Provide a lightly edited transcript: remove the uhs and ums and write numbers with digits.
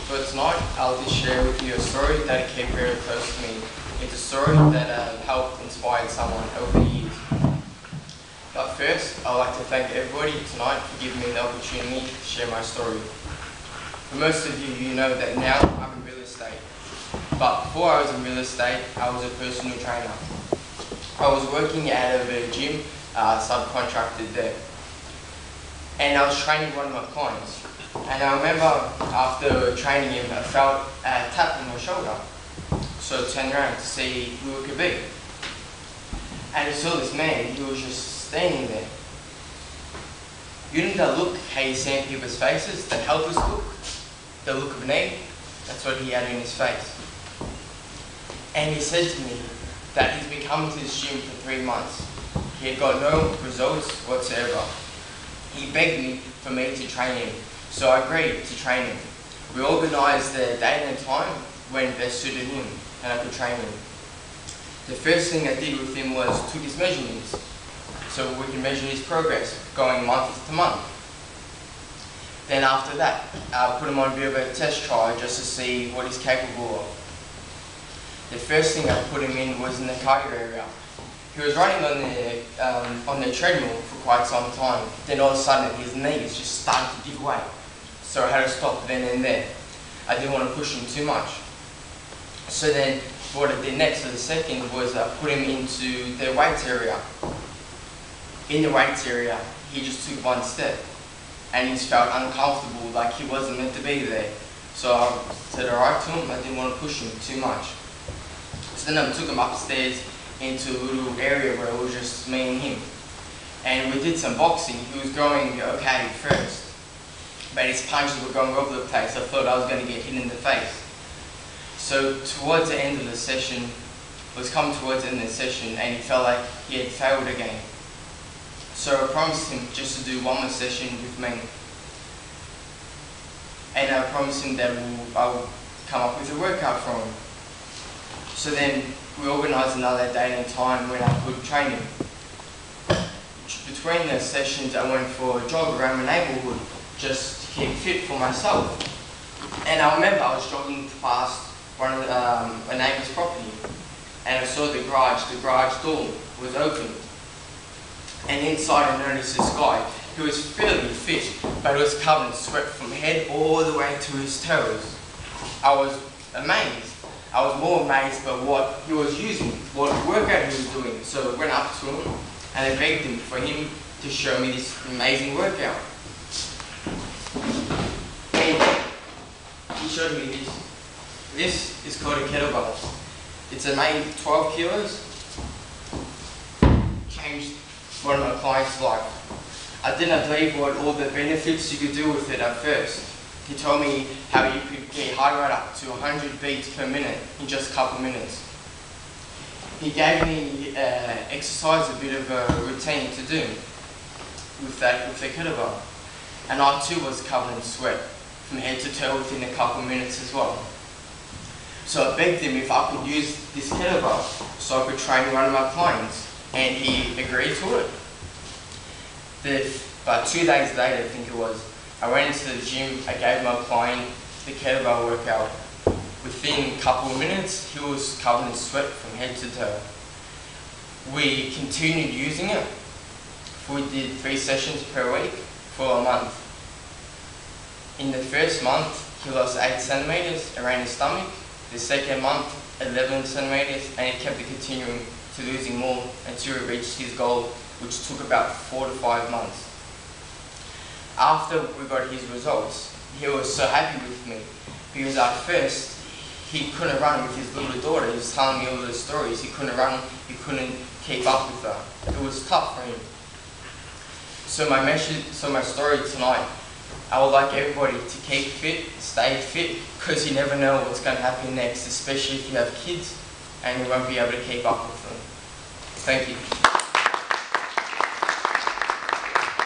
So tonight I'll just share with you a story that came very close to me. It's a story that helped inspire someone over the years. But first, I'd like to thank everybody tonight for giving me the opportunity to share my story. For most of you, you know that now I'm in real estate. But before I was in real estate, I was a personal trainer. I was working out of a gym, subcontracted there. And I was training one of my clients. And I remember after training him, I felt a tap on my shoulder. So I turned around to see who it could be. And I saw this man, he was just standing there. You know that look, how you see in people's faces, the helpless look, the look of need? That's what he had in his face. And he said to me that he's been coming to this gym for 3 months. He had got no results whatsoever. He begged me for me to train him. So I agreed to train him. We organised the date and time when best suited him and I could train him. The first thing I did with him was took his measurements so we can measure his progress going month to month. Then after that, I put him on a bit of a test try just to see what he's capable of. The first thing I put him in was in the cardio area. He was running on the treadmill for quite some time. Then all of a sudden his knees just started to give way. So I had to stop then and there. I didn't want to push him too much. So then what I did next, so the second, was I put him into the weights area. In the weights area, he just took one step and he just felt uncomfortable, like he wasn't meant to be there. So I said alright to him, I didn't want to push him too much. So then I took him upstairs into a little area where it was just me and him. And we did some boxing. He was going okay first, but his punches were going all over the place. I thought I was going to get hit in the face. So towards the end of the session, and he felt like he had failed again. So I promised him just to do one more session with me. And I promised him that I would come up with a workout for him. So then we organised another date and time when I could train him. Between the sessions, I went for a jog around my neighbourhood just to keep fit for myself. And I remember I was jogging past one of a neighbour's property, and I saw the garage door was open. And inside I noticed this guy who was fairly fit, but he was covered in sweat from head all the way to his toes. I was amazed. I was more amazed by what he was using, what workout he was doing. So I went up to him and I begged him for him to show me this amazing workout. And he showed me this. This is called a kettlebell. It's a made 12 kilos. Changed one of my clients' life. I didn't believe what all the benefits you could do with it at first. He told me how you could get heart rate up to 100 beats per minute in just a couple minutes. He gave me exercise, a bit of a routine to do with the kettlebell. And I too was covered in sweat from head to toe within a couple minutes as well. So I begged him if I could use this kettlebell so I could train one of my clients, and he agreed to it. But 2 days later, I think it was, I went into the gym, I gave my client the kettlebell workout. Within a couple of minutes, he was covered in sweat from head to toe. We continued using it. We did 3 sessions per week for a month. In the first month, he lost 8 centimeters around his stomach. The second month, 11 centimeters, and he kept continuing to losing more until he reached his goal, which took about 4 to 5 months. After we got his results, he was so happy with me because at first he couldn't run with his little daughter. He was telling me all the stories. He couldn't run, he couldn't keep up with her. It was tough for him. So my story tonight, I would like everybody to keep fit, stay fit, because you never know what's going to happen next, especially if you have kids and you won't be able to keep up with them. Thank you.